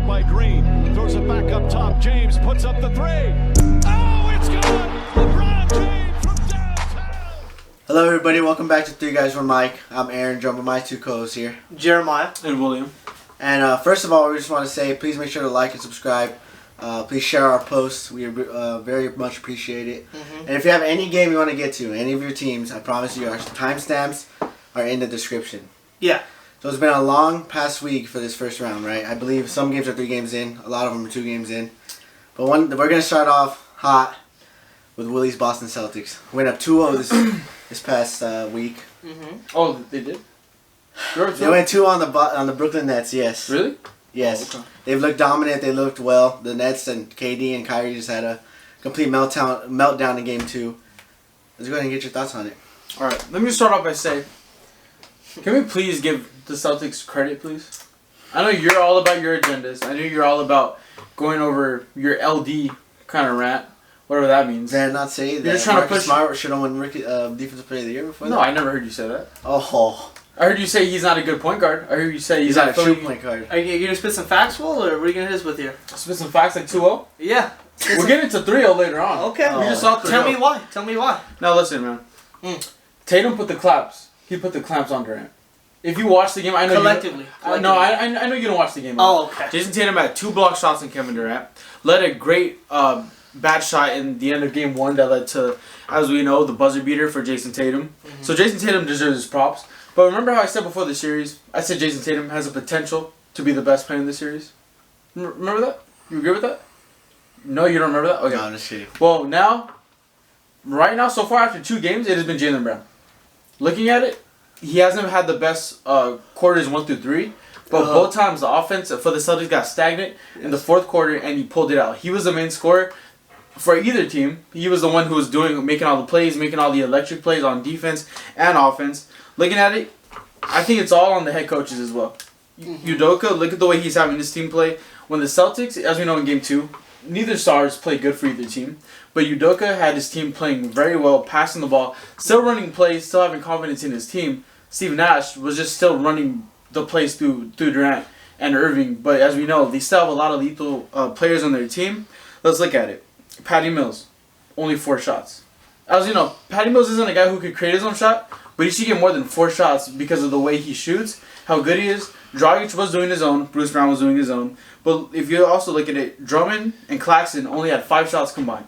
out by Green. Throws it back up top. James puts up the three. Oh, it's good! LeBron James from downtown. Hello, everybody. Welcome back to Three Guys with Mike. I'm Aaron, joined by my two co-hosts here, Jeremiah and William. And first of all, we just want to say, please make sure to like and subscribe. Please share our posts. We very much appreciate it. And if you have any game you want to get to, any of your teams, I promise you, our timestamps are in the description. Yeah. So it's been a long past week for this first round, right? I believe some games are 3 games in. A lot of them are 2 games in. But we're going to start off hot with Willie's Boston Celtics. Went up 2-0 this past week. Oh, they did? They went 2 on the Brooklyn Nets, yes. Really? Yes. Oh, okay. They've looked dominant. They looked well. The Nets and KD and Kyrie just had a complete meltdown in Game 2. Let's go ahead and get your thoughts on it. All right. Let me start off by saying, can we please give the Celtics credit, please? I know you're all about your agendas. I know you're all about going over your LD kind of rant, whatever that means. Did I not say that? You're just trying to push. Smart should have won Defensive Player of the Year before that? No, I never heard you say that. Oh. I heard you say he's not a good point guard. I heard you say He's not a true point guard. Are you going to spit some facts, Will, or what are you going to hit us with here? Spit some facts like 2-0? Yeah. We're getting to 3-0 later on. Okay. We just saw 3-0. Tell me why. Now listen, man. Tatum put the clamps. He put the clamps on Durant. If you watch the game, I know Collectively. I know you don't watch the game. Oh, okay. Jason Tatum had 2 block shots on Kevin Durant. Led a great bad shot in the end of Game 1 that led to, as we know, the buzzer beater for Jason Tatum. So Jason Tatum deserves his props. But remember how I said before the series, I said Jason Tatum has a potential to be the best player in the series? Remember that? You agree with that? No, you don't remember that? Okay. No, I'm just kidding. Well, right now, so far after 2 games, it has been Jaylen Brown. Looking at it, he hasn't had the best quarters 1 through 3, but both times the offense for the Celtics got stagnant in the 4th quarter, and he pulled it out. He was the main scorer for either team. He was the one who was making all the plays, making all the electric plays on defense and offense. Looking at it, I think it's all on the head coaches as well. Udoka, look at the way he's having this team play. When the Celtics, as we know in Game 2, neither stars play good for either team. But Udoka had his team playing very well, passing the ball, still running plays, still having confidence in his team. Steve Nash was just still running the plays through Durant and Irving. But as we know, they still have a lot of lethal players on their team. Let's look at it. Patty Mills, only 4 shots. As you know, Patty Mills isn't a guy who could create his own shot, but he should get more than 4 shots because of the way he shoots, how good he is. Dragic was doing his own. Bruce Brown was doing his own. But if you also look at it, Drummond and Claxton only had 5 shots combined.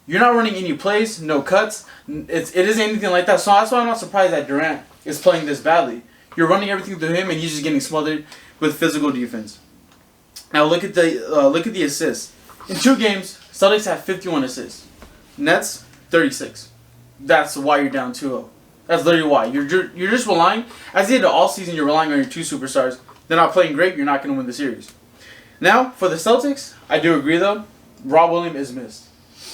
You're not running any plays, no cuts. It isn't anything like that. So that's why I'm not surprised that Durant is playing this badly. You're running everything through him, and he's just getting smothered with physical defense. Now look at the assists. In 2 games, Celtics had 51 assists. Nets 36. That's why you're down 2-0. That's literally why. You're just relying, as you did all season, you're relying on your 2 superstars. They're not playing great, you're not going to win the series. Now, for the Celtics, I do agree though, Rob Williams is missed.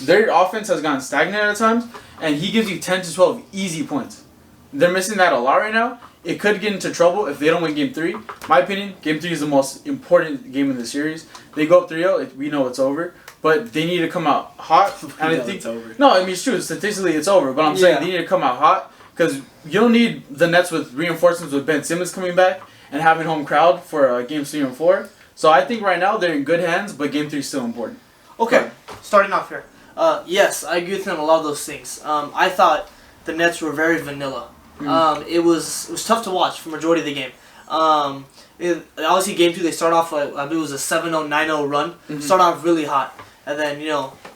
Their offense has gone stagnant at times, and he gives you 10 to 12 easy points. They're missing that a lot right now. It could get into trouble if they don't win Game 3. My opinion, Game 3 is the most important game in the series. They go up 3-0, we know it's over. But they need to come out hot. And I think it's over. No, I mean, it's true. Statistically, it's over. But I'm saying they need to come out hot because you don't need the Nets with reinforcements with Ben Simmons coming back and having home crowd for Games 3 and 4. So I think right now they're in good hands, but Game 3 is still important. Okay, starting off here. Yes, I agree with him on a lot of those things. I thought the Nets were very vanilla. It was tough to watch for majority of the game. Obviously, Game 2, they start off, I believe it was a 7-0, 9-0 run. Start off really hot. And then,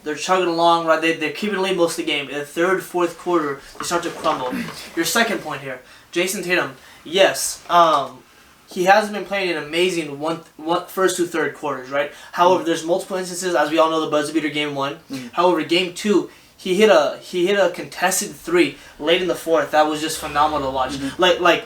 they're chugging along, right? They're keeping lead most of the game. In the 3rd, 4th quarter, they start to crumble. Your second point here, Jason Tatum. Yes, he hasn't been playing an amazing first to 3rd quarters, right? However, there's multiple instances, as we all know, the buzzer beater Game 1. However, Game 2, he hit a contested 3 late in the 4th. That was just phenomenal to watch. Like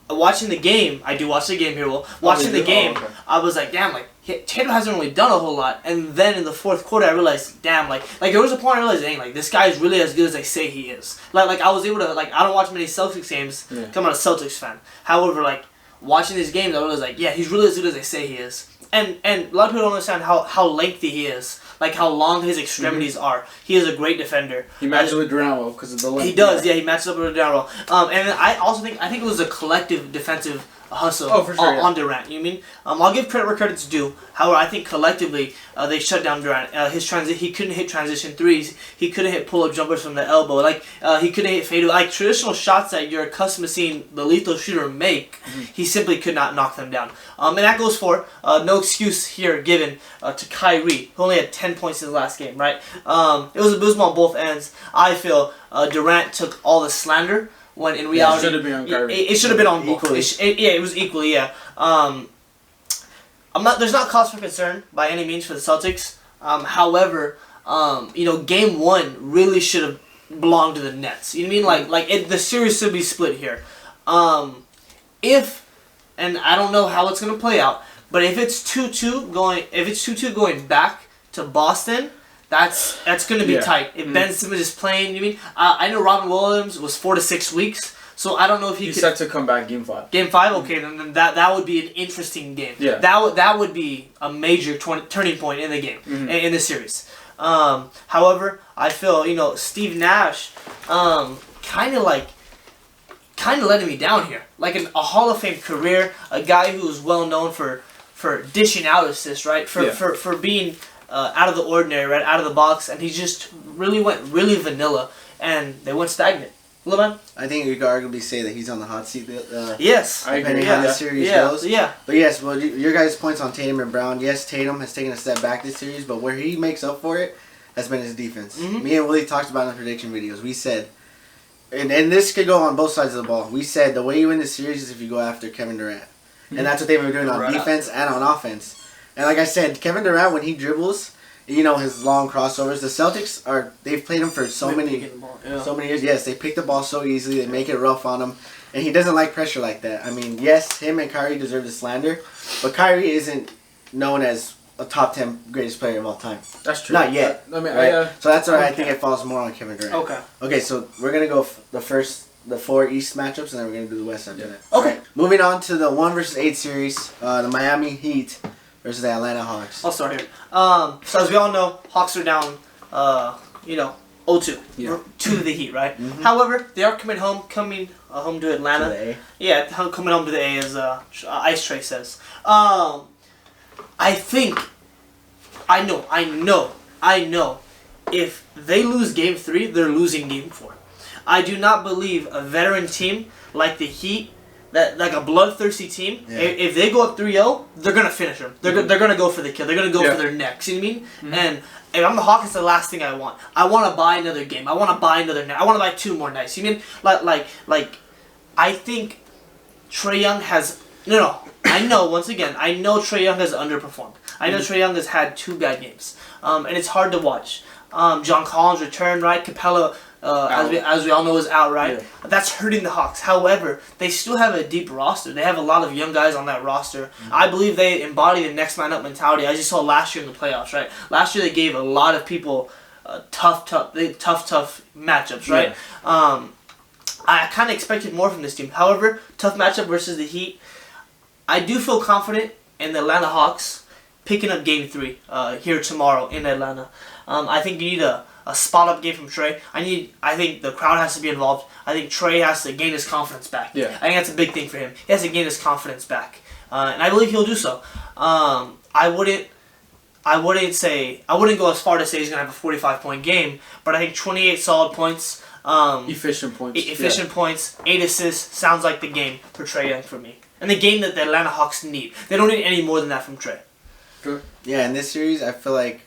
watching the game, I do watch the game here, Will. Watching the game, I was like, damn, Tatum hasn't really done a whole lot. And then in the 4th quarter, I realized, damn, like there was a point I realized, dang, this guy is really as good as they say he is. Like I was able to, I don't watch many Celtics games. I'm not a Celtics fan. However, watching these games, I realized, yeah, he's really as good as they say he is. And a lot of people don't understand how lengthy he is. Like how long his extremities are. He is a great defender. He matches with Durant well because of the length. He does, yeah. He matches up with Durant well. And I also think it was a collective defensive hustle Oh, for sure, on Durant. You know what I mean? I'll give credit where credit's due. However, I think collectively they shut down Durant. He couldn't hit transition threes. He couldn't hit pull-up jumpers from the elbow. Like he couldn't hit fade. Like traditional shots that you're accustomed to seeing the lethal shooter make. He simply could not knock them down. And that goes for no excuse here given to Kyrie, who only had 10 points in the last game. Right? It was abysmal on both ends. I feel Durant took all the slander. When in reality, it should have been on Kyrie. It should have been on both. Equally. It was equally. Yeah. There's not cause for concern by any means for the Celtics. However, Game 1 really should have belonged to the Nets. You know what I mean? The series should be split here. And I don't know how it's gonna play out, but if it's 2-2 going back to Boston. That's going to be tight. If Ben Simmons is playing, you mean? I know Robin Williams was 4 to 6 weeks, so I don't know if he could. He's set to come back Game 5. Game 5, okay, then that would be an interesting game. Yeah. That would be a major turning point in the game in the series. However, I feel Steve Nash, kind of letting me down here. Like a Hall of Fame career, a guy who is well known for dishing out assists, right? For being out of the ordinary, right, out of the box, and he just went really vanilla, and they went stagnant. Leman? I think you could arguably say that he's on the hot seat. Yes, I agree. Depending how the series goes. Yeah. But yes, well, your guys' points on Tatum and Brown. Yes, Tatum has taken a step back this series, but where he makes up for it has been his defense. Me and Willie talked about it in the prediction videos. We said, and this could go on both sides of the ball. We said the way you win this series is if you go after Kevin Durant, and that's what they've been doing on defense and on offense. And like I said, Kevin Durant, when he dribbles, his long crossovers. The Celtics they've played him for so many years. Yes, they pick the ball so easily. They make it rough on him. And he doesn't like pressure like that. I mean, yes, him and Kyrie deserve the slander, but Kyrie isn't known as a top 10 greatest player of all time. That's true. Not yet. I mean, right? So that's why I think it falls more on Kevin Durant. Okay. Okay, so we're going to go the 4 East matchups, and then we're going to do the West after that. Okay. Right. Moving on to the 1 versus 8 series, the Miami Heat versus the Atlanta Hawks. I'll start here. So as we all know, Hawks are down, 0-2 to the Heat, right? However, they are coming home to Atlanta. To the A. Yeah, coming home to the A, as Ice Tray says. I know. If they lose Game 3, they're losing Game 4. I do not believe a veteran team like the Heat, like a bloodthirsty team, if they go up 3-0, they're going to finish them. They're going to go for the kill. They're going to go for their necks. You know what I mean? And if I'm the Hawks, it's the last thing I want. I want to buy another game. I want to buy another night. I want to buy 2 more nights. You mean? Like, I think Trae Young has... No. I know Trae Young has underperformed. I know Trae Young has had 2 bad games. And it's hard to watch. John Collins returned, right? Capella... as we all know, is out, right? Yeah. That's hurting the Hawks. However, they still have a deep roster. They have a lot of young guys on that roster. I believe they embody the next man up mentality, as you saw last year in the playoffs, right? Last year they gave a lot of people tough matchups, right? Yeah. I kind of expected more from this team. However, tough matchup versus the Heat. I do feel confident in the Atlanta Hawks picking up Game 3 here tomorrow in Atlanta. I think you need a spot-up game from Trae. I think the crowd has to be involved. I think Trae has to gain his confidence back. Yeah. I think that's a big thing for him. He has to gain his confidence back, and I believe he'll do so. I wouldn't go as far to say he's gonna have a 45-point game, but I think 28 solid points. Efficient points, 8 assists sounds like the game for Trae Young for me, and the game that the Atlanta Hawks need. They don't need any more than that from Trae. Good. Yeah, in this series, I feel like.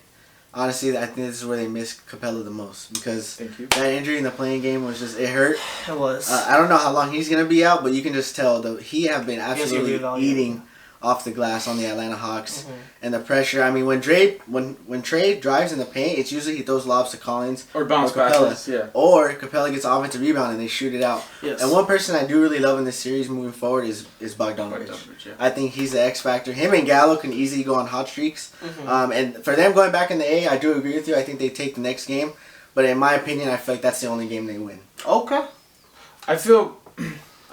Honestly, I think this is where they missed Capella the most because that injury in the playing game was it hurt. It was. I don't know how long he's going to be out, but you can just tell he have been absolutely eating off the glass on the Atlanta Hawks. And the pressure. I mean, when Trae drives in the paint, it's usually he throws lobs to Collins or bounce Capella. passes. Yeah. Or Capella gets offensive rebound and they shoot it out. Yes. And one person I do really love in this series moving forward is Bogdanovich. Yeah. I think he's the X factor. Him and Gallo can easily go on hot streaks. And for them going back in the A, I do agree with you. I think they take the next game. But in my opinion, I feel like that's the only game they win. Okay. I feel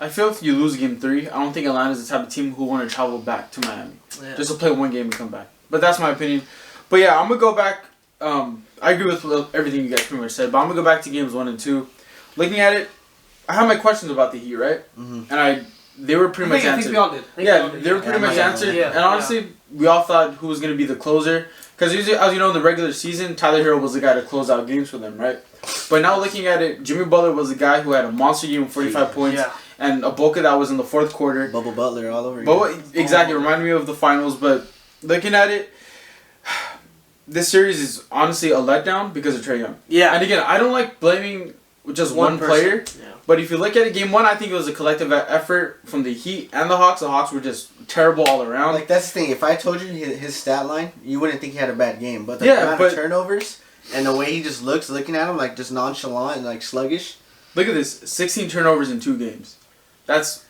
if you lose Game 3, I don't think Atlanta's the type of team who want to travel back to Miami. Yeah. Just to play one game and come back. But that's my opinion. But yeah, I'm going to go back. I agree with everything you guys pretty much said. But I'm going to go back to Games 1 and 2. Looking at it, I have my questions about the Heat, right? And they were pretty much I think answered. we all did. They were pretty much answered. Yeah, and honestly, we all thought who was going to be the closer. Because usually, as you know, in the regular season, Tyler Hero was the guy to close out games for them, right? But now looking at it, Jimmy Butler was the guy who had a monster game of 45 points. Yeah. And a bulk of that was in the fourth quarter. Bubble Butler all over again. Exactly, reminded me of the finals. But looking at it, this series is honestly a letdown because of Trae Young. Yeah. And again, I don't like blaming just one player. Yeah. But if you look at it, game one, I think it was a collective effort from the Heat and the Hawks. The Hawks were just terrible all around. Like, that's the thing. If I told you his stat line, you wouldn't think he had a bad game. But the Yeah, amount but- of turnovers and the way he just looks looking at him, like, just nonchalant and, like, sluggish. Look at this, 16 turnovers in 2 games. That's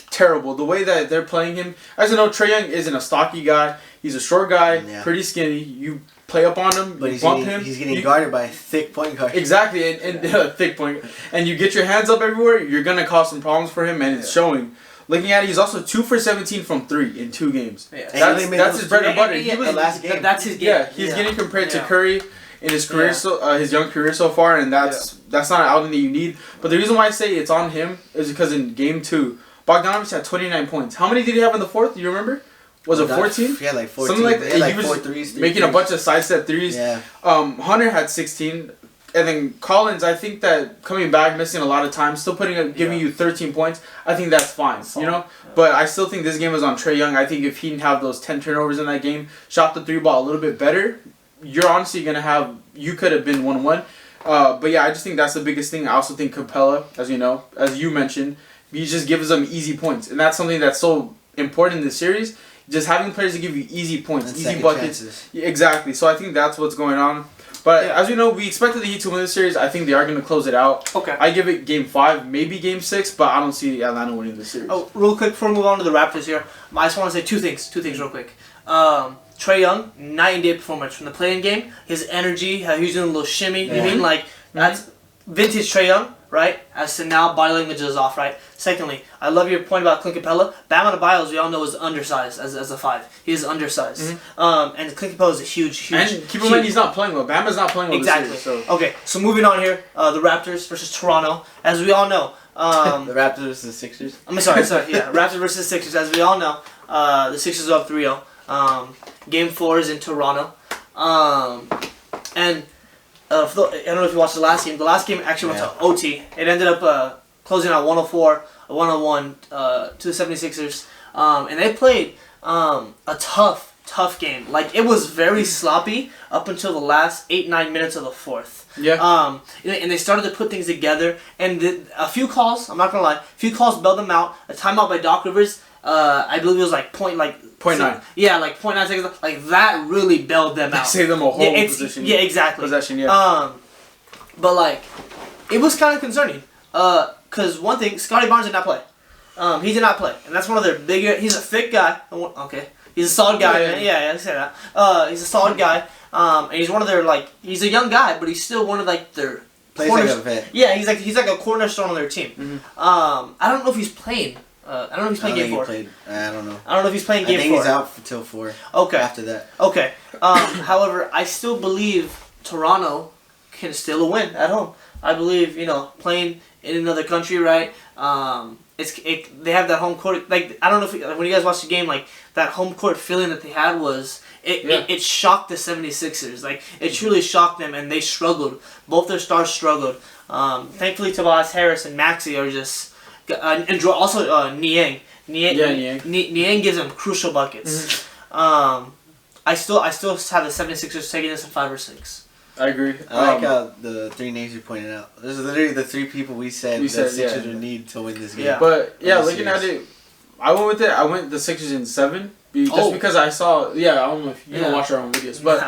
terrible. The way that they're playing him, as you know, Trae Young isn't a stocky guy. He's a short guy, Yeah. pretty skinny. You play up on him, But you bump him. he's getting you- guarded by a thick point guard. Exactly, and thick point. And you get your hands up everywhere, you're going to cause some problems for him, and it's showing. Looking at it, he's also 2 for 17 from 3 in 2 games. Yeah. That's his bread and butter. Yeah, the last game. That's his game. Yeah, he's getting compared to Yeah. Curry in his career, his young career so far, and that's not an outing that you need. But the reason why I say it's on him is because in game 2, Bogdanovich had 29 points. How many did he have in the fourth? Do you remember? Was it 14? He had like 14. Something like He that. had like He was 4 threes. 3 making a threes. bunch of sidestep threes. Yeah. Hunter had 16. And then Collins, I think that coming back, missing a lot of time, still giving you 13 points, I think that's fine, you know? But I still think this game is on Trae Young. I think if he didn't have those 10 turnovers in that game, shot the 3 ball a little bit better, you're honestly going to have, you could have been 1-1. But yeah, I just think that's the biggest thing. I also think Capella, as you know, as you mentioned, he just gives them easy points. And that's something that's so important in this series. Just having players to give you easy points, And easy second buckets. chances. Yeah, exactly. So I think that's what's going on. But as we know, we expected the Heat to win this series. I think they are going to close it out. Okay. I give it game 5, maybe game 6, but I don't see Atlanta winning this series. Oh, real quick before we move on to the Raptors here, I just want to say two things real quick. Trae Young, night and day performance from the playing game. His energy, how he was doing a little shimmy. You mean like that's vintage Trae Young, right? As to now, body language is off, right? Secondly, I love your point about Clint Capella. Bam Adebayo, as we all know, is undersized as a 5. He is undersized. And Clint Capella is a huge. And keep in mind, he's not playing well. Bama's not playing well Exactly. this series. Okay, so moving on here, the Raptors versus Toronto. As we all know, The Raptors versus the Sixers. sorry, yeah, Raptors versus Sixers. As we all know, the Sixers are up 3-0. Game 4 is in Toronto. And I don't know if you watched the last game. The last game actually went to OT. It ended up closing out 101 to the 76ers. And they played a tough game. Like, it was very sloppy up until the last 8-9 minutes of the fourth. Yeah. And they started to put things together. And a few calls, I'm not going to lie, a few calls bailed them out. A timeout by Doc Rivers, I believe it was like 0.9. Yeah, like 0.9 seconds. Like, that really bailed them out. Saved them a whole position. Yeah, exactly. Possession, yeah. But, like, it was kind of concerning. Because one thing, Scotty Barnes did not play. He did not play. And that's one of their bigger... He's a thick guy. Okay. He's a solid guy. Yeah, I say that. He's a solid guy. And he's one of their, like... He's a young guy, but he's still one of, like, their... Plays like a vet. Yeah, he's like a cornerstone on their team. Mm-hmm. I don't know if he's playing. I don't know if he's playing game 4. I don't know. I don't know if he's playing game 4. I think he's out until 4. Okay. After that. Okay. However, I still believe Toronto can still win at home. I believe, playing in another country, right? They have that home court. Like, I don't know if when you guys watched the game, like, that home court feeling that they had was it shocked the 76ers. Like, it truly shocked them, and they struggled. Both their stars struggled. Thankfully, Tobias Harris and Maxey are just and also Niang. Niang. Niang gives them crucial buckets. I still have the 76ers taking this in 5 or 6. I agree. I like how the 3 names you pointed out. Those are literally the 3 people we said the Sixers would need to win this game. Yeah. But, looking at it, I went with it. I went the Sixers in 7. Just because I saw... Yeah, I don't know if you don't watch our own videos. But,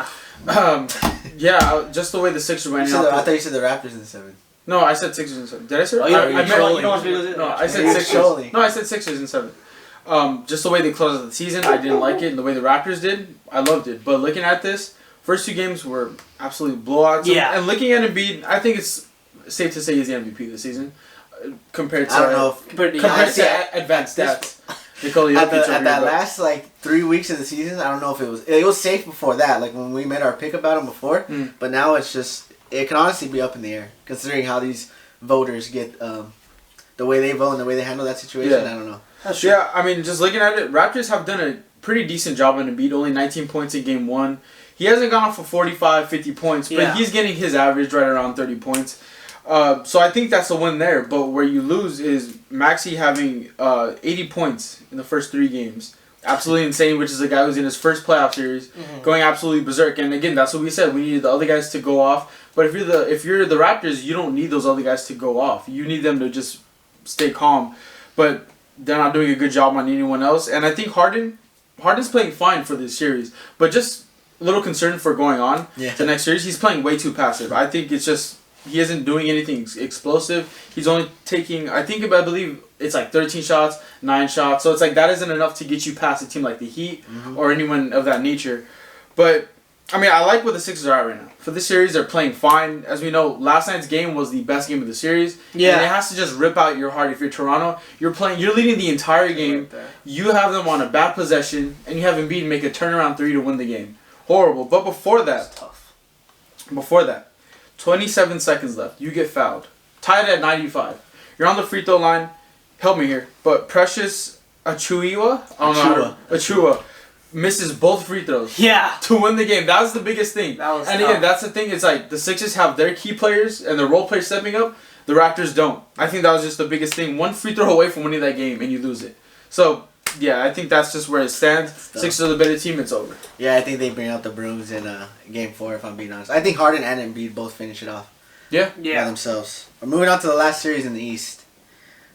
just the way the Sixers went out. I thought you said the Raptors in 7. No, I said Sixers in 7. Did I say? You don't watch videos? No, I said Sixers. No, I said Sixers in 7. Just the way they closed out the season, I didn't like it. And the way the Raptors did, I loved it. But looking at this, first 2 games were absolutely blowouts. Yeah. And looking at Embiid, I think it's safe to say he's the MVP this season. Compared to... I don't know. Compared to advanced stats. At that last 3 weeks of the season, I don't know if it was safe before that, like when we made our pick about him before. But now it's just, it can honestly be up in the air considering how these voters get the way they vote and the way they handle that situation. I don't know. That's true. Yeah, I mean, just looking at it, Raptors have done a pretty decent job on Embiid. Only 19 points in game 1. He hasn't gone off for 45, 50 points, but he's getting his average right around 30 points. So I think that's a win there. But where you lose is Maxey having 80 points in the first 3 games. Absolutely insane, which is a guy who's in his first playoff series, going absolutely berserk. And again, that's what we said. We needed the other guys to go off. But if you're the Raptors, you don't need those other guys to go off. You need them to just stay calm. But they're not doing a good job on anyone else. And I think Harden's playing fine for this series. But just a little concerned for going on the next series. He's playing way too passive. I think it's just he isn't doing anything explosive. He's only taking, I believe it's like 13 shots, 9 shots. So it's like that isn't enough to get you past a team like the Heat or anyone of that nature. But, I mean, I like where the Sixers are at right now. For this series, they're playing fine. As we know, last night's game was the best game of the series. Yeah. And it has to just rip out your heart. If you're Toronto, you're leading the entire game. You have them on a bad possession, and you have Embiid make a turnaround 3 to win the game. Horrible. But before that, 27 seconds left. You get fouled. Tied at 95. You're on the free throw line. Help me here. But Precious Achua misses both free throws. Yeah. To win the game. That was the biggest thing. And again, that's the thing. It's like the Sixers have their key players and their role players stepping up. The Raptors don't. I think that was just the biggest thing. One free throw away from winning that game and you lose it. So, yeah, I think that's just where it stands. Sixers are the better team. It's over. Yeah, I think they bring out the brooms in Game 4, if I'm being honest. I think Harden and Embiid both finish it off. Yeah. By themselves. We're moving on to the last series in the East.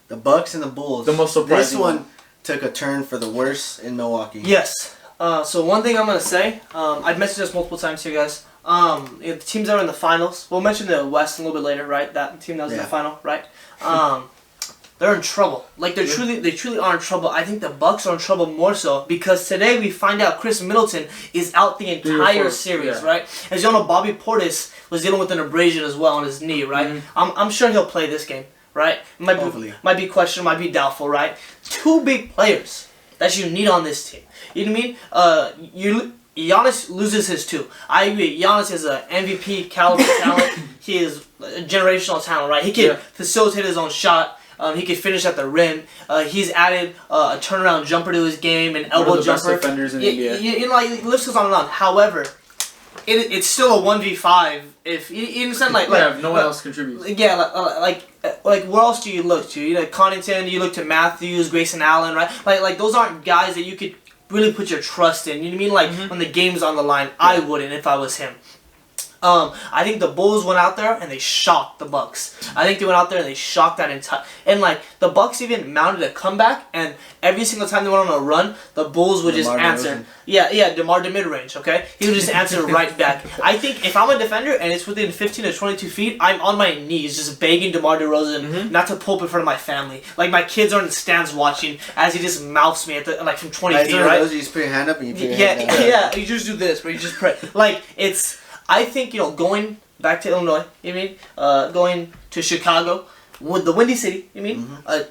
The Bucks and the Bulls. The most surprising This one took a turn for the worse in Milwaukee. Yes. So one thing I'm going to say, I've mentioned this multiple times here, guys. The teams that are in the finals, we'll mention the West a little bit later, right? That team that was in the final, right? They're in trouble. Like they truly are in trouble. I think the Bucks are in trouble more so because today we find out Chris Middleton is out the entire series, right? As you know, Bobby Portis was dealing with an abrasion as well on his knee, right? I'm sure he'll play this game, right? Might be questioned, might be doubtful, right? 2 big players that you need on this team. You know what I mean? Giannis loses his 2. I agree. Giannis is an MVP caliber talent. He is a generational talent, right? He can facilitate his own shot. He can finish at the rim. He's added a turnaround jumper to his game, an elbow jumper. Best defenders in the NBA. You know, like the list goes on and on. However, it's still a 1v5. If you understand, like no one else contributes. Yeah, like where else do you look to? You know, Connaughton. You look to Matthews, Grayson Allen, right? Like those aren't guys that you could really put your trust in. You know what I mean? Like when the game's on the line, I wouldn't if I was him. I think the Bulls went out there and they shocked the Bucks. I think they went out there and they shocked that entire... And, like, the Bucks even mounted a comeback, and every single time they went on a run, the Bulls would just answer. DeMar the mid-range, okay? He would just answer right back. I think if I'm a defender and it's within 15 to 22 feet, I'm on my knees just begging DeMar DeRozan not to pull up in front of my family. Like, my kids are in the stands watching as he just mouths me at from 20 feet, right? You just put your hand up and you put your hand down. Yeah, you just do this, but you just pray. Like, it's... I think, going back to Illinois, going to Chicago, with the Windy City, an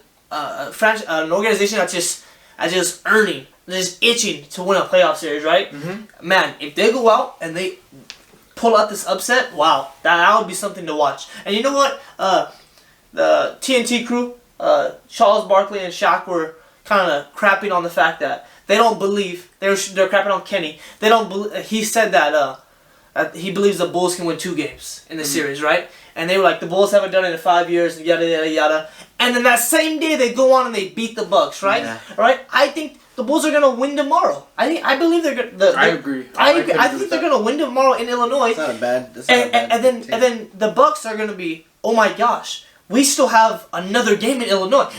organization that's just earning, just itching to win a playoff series, right? Man, if they go out and they pull out this upset, wow, that would be something to watch. And you know what? The TNT crew, Charles Barkley and Shaq were kind of crapping on the fact that they don't believe, they're crapping on Kenny. They don't believe, he said that, he believes the Bulls can win 2 games in the series, right? And they were like, the Bulls haven't done it in 5 years, yada, yada, yada. And then that same day, they go on and they beat the Bucks, right? Yeah. Right? I think the Bulls are going to win tomorrow. I believe they're going to... I agree. I think they're going to win tomorrow in Illinois. That's not a bad... And then the Bucks are going to be, oh my gosh, we still have another game in Illinois.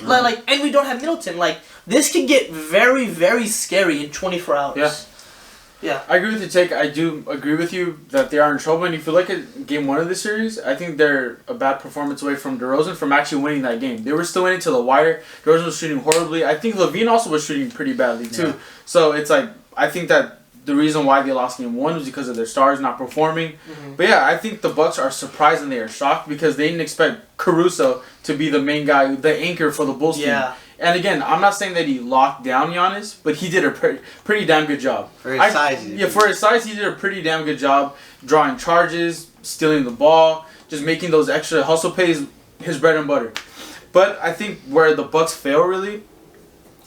And we don't have Middleton. Like, this could get very, very scary in 24 hours. Yeah. Yeah, I agree with your take. I do agree with you that they are in trouble. And if you look at Game 1 of this series, I think they're a bad performance away from DeRozan from actually winning that game. They were still in it to the wire. DeRozan was shooting horribly. I think Levine also was shooting pretty badly too. Yeah. So it's like, I think that the reason why they lost Game 1 was because of their stars not performing. But yeah, I think the Bucks are surprised and they are shocked because they didn't expect Caruso to be the main guy, the anchor for the Bulls team. And again, I'm not saying that he locked down Giannis, but he did a pretty damn good job. For his size. For his size, he did a pretty damn good job drawing charges, stealing the ball, just making those extra hustle plays his bread and butter. But I think where the Bucks fail really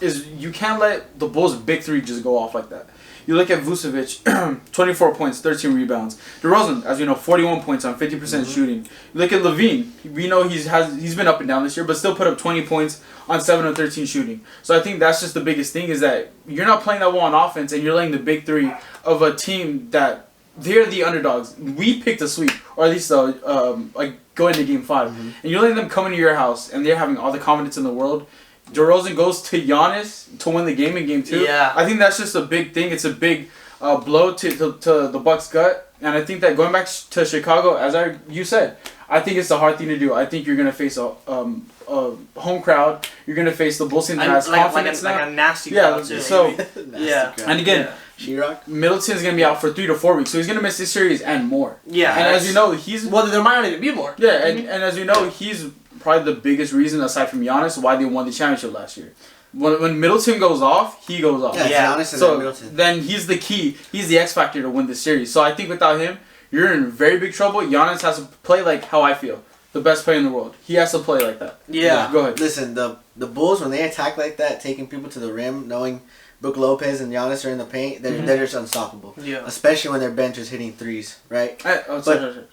is you can't let the Bulls' big three just go off like that. You look at Vucevic, 24 points, 13 rebounds. DeRozan, as we know, 41 points on 50% shooting. You look at Levine. We know he's been up and down this year, but still put up 20 points on 7 of 13 shooting. So I think that's just the biggest thing is that you're not playing that well on offense, and you're letting the big three of a team that they're the underdogs. We picked a sweep, or at least like going to Game 5, and you're letting them come into your house, and they're having all the confidence in the world. DeRozan goes to Giannis to win the game in Game 2. Yeah. I think that's just a big thing. It's a big blow to the Bucks' gut. And I think that going back to Chicago, as you said, I think it's the hard thing to do. I think you're going to face a home crowd. You're going to face the Bulls team that has confidence now. Like a nasty crowd, too. So, yeah. and again, She-Rock? Middleton's going to be out for 3 to 4 weeks. So he's going to miss this series and more. Yeah. And as you know, he's... Well, there might not even be more. Yeah, and as you know, he's probably the biggest reason, aside from Giannis, why they won the championship last year. When Middleton goes off, he goes off. Yeah, Giannis and so Middleton. then he's the key. He's the X factor to win this series. So I think without him, you're in very big trouble. Giannis has to play like how I feel. The best player in the world. He has to play like that. Yeah. Go ahead. Listen, the Bulls, when they attack like that, taking people to the rim, knowing Brook Lopez and Giannis are in the paint, they're just unstoppable. Yeah. Especially when their bench is hitting threes, right? Sorry.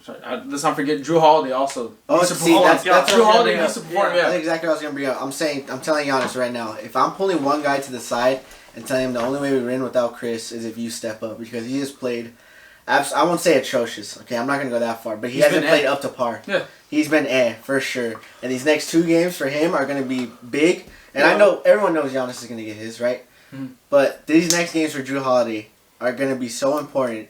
Let's not forget Drew Holiday also. Oh, Needs to see, perform. that's Drew what I was gonna Holiday bring needs to up. perform, That's yeah. exactly what I was going to bring up. I'm telling Giannis right now, if I'm pulling one guy to the side and telling him the only way we win without Chris is if you step up, because he has played, I won't say atrocious, okay? I'm not going to go that far, but he hasn't played up to par. Yeah. He's been for sure. And these next 2 games for him are going to be big. And I know everyone knows Giannis is going to get his, right? Mhm. But these next games for Drew Holiday are going to be so important.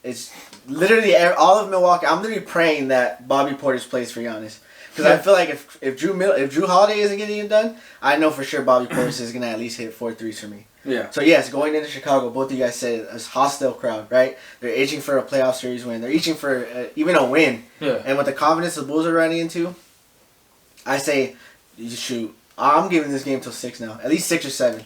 It's literally all of Milwaukee. I'm literally praying that Bobby Portis plays for Giannis. Because I feel like if Drew Holiday isn't getting it done, I know for sure Bobby Portis is going to at least hit 4 threes for me. Yeah. So yes, going into Chicago, both of you guys said a hostile crowd, right? They're itching for a playoff series win. They're itching for even a win. Yeah. And with the confidence the Bulls are running into, I say, you shoot. I'm giving this game till 6 now, at least 6 or 7.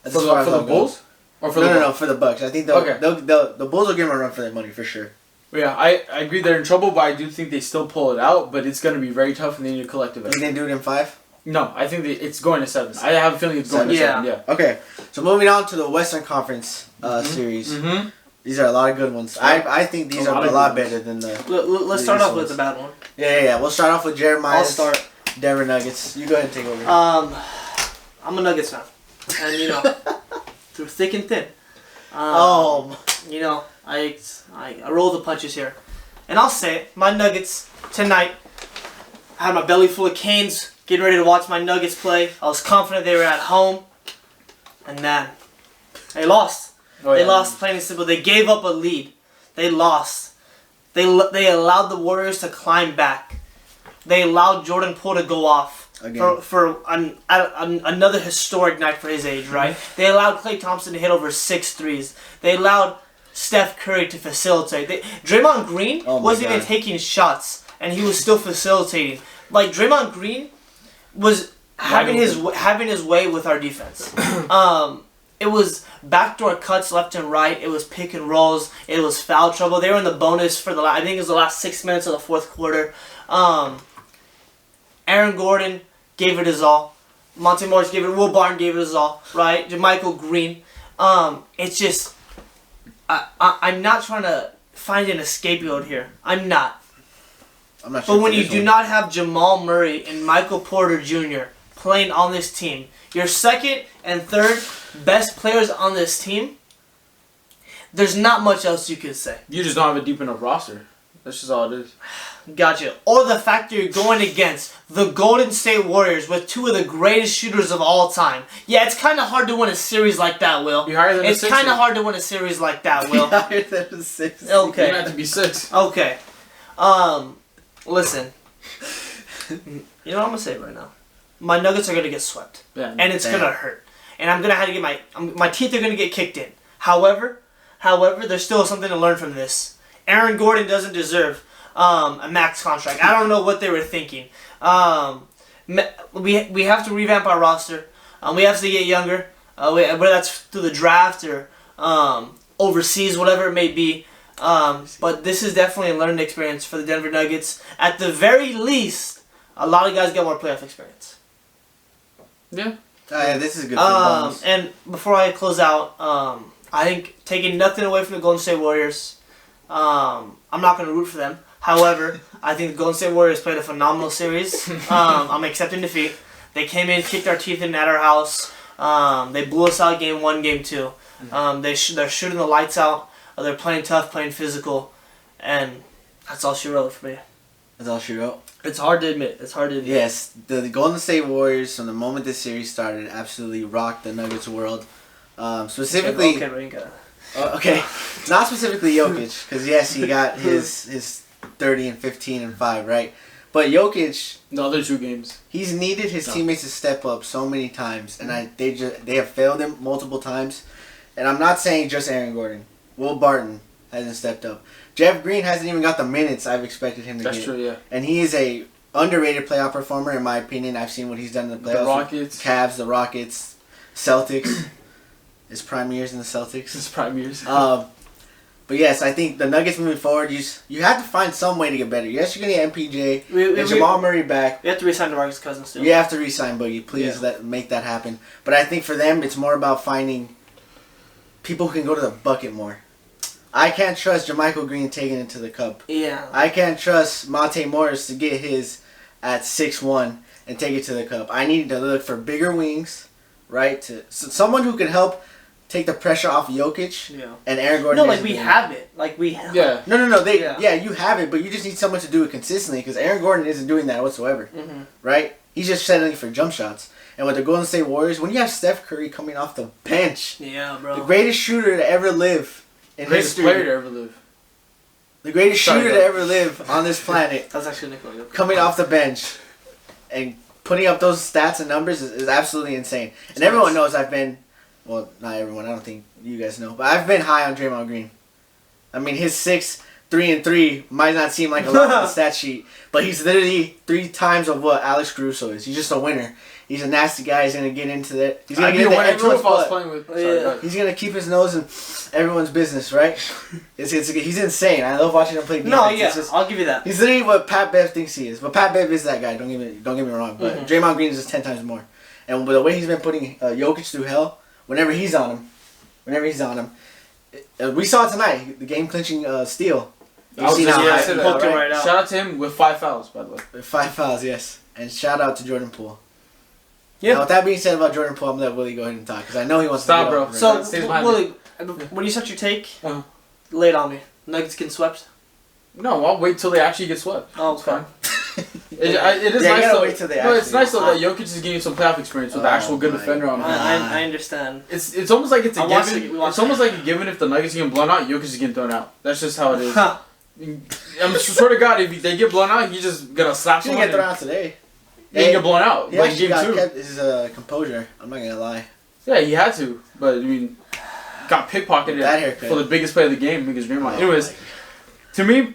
That's For as far as the I'll go. Bulls? Or for No, for the Bucks. I think Okay. the Bulls will give them a run for their money for sure. Yeah, I agree they're in trouble, but I do think they still pull it out. But it's going to be very tough, and they need a collective You effort. think they do it in 5? No, I think it's going to 7. I have a feeling it's going to 7. Yeah. Okay, so moving on to the Western Conference series. Mm-hmm. These are a lot of good ones. I think these are a lot better than the. Let's start off with the bad one. Yeah. We'll start off with Jeremiah. I'll start. Denver Nuggets. You go ahead and take over. I'm a Nuggets fan, and you know, through thick and thin. You know, I roll the punches here, and I'll say it. My Nuggets tonight. I had my belly full of canes, getting ready to watch my Nuggets play. I was confident they were at home, and then they lost. They lost plain and simple. They gave up a lead. They lost. They allowed the Warriors to climb back. They allowed Jordan Poole to go off for another historic night for his age, right? They allowed Klay Thompson to hit over 6 threes. They allowed Steph Curry to facilitate. Draymond Green wasn't even taking shots, and he was still facilitating. Like, Draymond Green was having his way with our defense. It was backdoor cuts left and right. It was pick and rolls. It was foul trouble. They were in the bonus for I think it was the last 6 minutes of the fourth quarter. Aaron Gordon gave it his all. Monte Morris gave it. Will Barton gave it his all. Right? JaMychal Green. It's just I'm not trying to find an scapegoat here. I'm not. But when you do not have Jamal Murray and Michael Porter Jr. playing on this team, your second and third best players on this team, there's not much else you could say. You just don't have a deep enough roster. That's just all it is. Gotcha. Or the fact that you're going against the Golden State Warriors with 2 of the greatest shooters of all time. Yeah, it's kind of hard to win a series like that, Will. You're higher than It's kind of hard to win a series like that, Will. Higher than the 6. Okay. You have to be 6. Okay. Listen. You know what I'm going to say right now? My Nuggets are going to get swept. Yeah, and it's going to hurt. And I'm going to have to get my teeth are going to get kicked in. However, there's still something to learn from this. Aaron Gordon doesn't deserve a max contract. I don't know what they were thinking. We have to revamp our roster. We have to get younger. Whether that's through the draft or overseas, whatever it may be. But this is definitely a learning experience for the Denver Nuggets. At the very least, a lot of guys get more playoff experience. Yeah. Yeah, this is good for the Buns. And before I close out, I think taking nothing away from the Golden State Warriors, I'm not going to root for them. However, I think the Golden State Warriors played a phenomenal series. I'm accepting defeat. They came in, kicked our teeth in at our house. They blew us out game 1, game 2. They're shooting the lights out. They're playing tough, playing physical. And that's all she wrote for me. That's all she wrote? It's hard to admit. Yes, the Golden State Warriors, from the moment this series started, absolutely rocked the Nuggets world. Specifically... Okay, we ain't gonna... Okay, not specifically Jokic, because yes, he got his 30 and 15 and 5, right? But Jokic, The other 2 games. he's needed his teammates to step up so many times, and they have failed him multiple times. And I'm not saying just Aaron Gordon. Will Barton hasn't stepped up. Jeff Green hasn't even got the minutes I've expected him to get. That's true, yeah. And he is a underrated playoff performer, in my opinion. I've seen what he's done in the playoffs. The Rockets. Cavs, the Rockets, Celtics. His prime years in the Celtics. His prime years. But yes, I think the Nuggets moving forward, you have to find some way to get better. Yes, you're going to get MPJ and Jamal Murray back. We have to re-sign DeMarcus Cousins still. You have to re-sign Boogie. Please make that happen. But I think for them, it's more about finding people who can go to the bucket more. I can't trust JaMychal Green taking it to the cup. Yeah. I can't trust Monte Morris to get his at 6'1" and take it to the cup. I need to look for bigger wings, right? Someone who can help take the pressure off Jokic and Aaron Gordon. No, like we have it. Like we have Yeah. No. You have it, but you just need someone to do it consistently because Aaron Gordon isn't doing that whatsoever, right? He's just settling for jump shots. And with the Golden State Warriors, when you have Steph Curry coming off the bench, bro. the greatest shooter to ever live in Greatest history, player to ever live. the greatest shooter to ever live on this planet, That's actually Nikola. coming off the bench and putting up those stats and numbers is absolutely insane. And everyone knows I've been, well, not everyone, I don't think you guys know, but I've been high on Draymond Green. I mean, his 3-3 might not seem like a lot on the stat sheet, but he's literally 3 times of what Alex Caruso is. He's just a winner. He's a nasty guy. He's gonna get into that. He's gonna I'd get be into winning too everyone's if I was butt. playing with. Sorry, Yeah. go ahead. He's gonna keep his nose in everyone's business, right? He's insane. I love watching him play defense. No, It's just- I'll give you that. he's literally what Pat Bev thinks he is. But Pat Bev is that guy. Don't get me wrong. But Draymond Green is just 10 times more. And with the way he's been putting Jokic through hell, whenever he's on him, we saw it tonight. The game clinching steal. I was seen just how gonna high- say that. Poked him right out. Shout out to him with 5 fouls, by the way. 5 fouls, yes. And shout out to Jordan Poole. Yeah. Now, with that being said about Jordan Poole, I'm gonna let Willie go ahead and talk because I know he wants Stop, to. bro. Go So, Stays behind Willie, when you set your take, lay it on me. Nuggets getting swept. No, I'll wait till they actually get swept. Oh, it's fine. It is Yeah, you nice gotta though. wait till they No, it's actually- nice though that Jokic is getting some playoff experience with actual good my defender on him. I understand. It's almost like it's a I watched given. it- we watched It's almost it. like a given if the Nuggets get blown out, Jokic is getting thrown out. That's just how it is. I'm swear to God, if they get blown out, he's just gonna slap He didn't someone. get thrown out today. He didn't get blown out. He Like actually game 2. kept his composure. I'm not gonna lie. Yeah, he had to, but I mean, got pickpocketed That haircut. for the biggest play of the game because Draymond. Oh, Anyways, to me,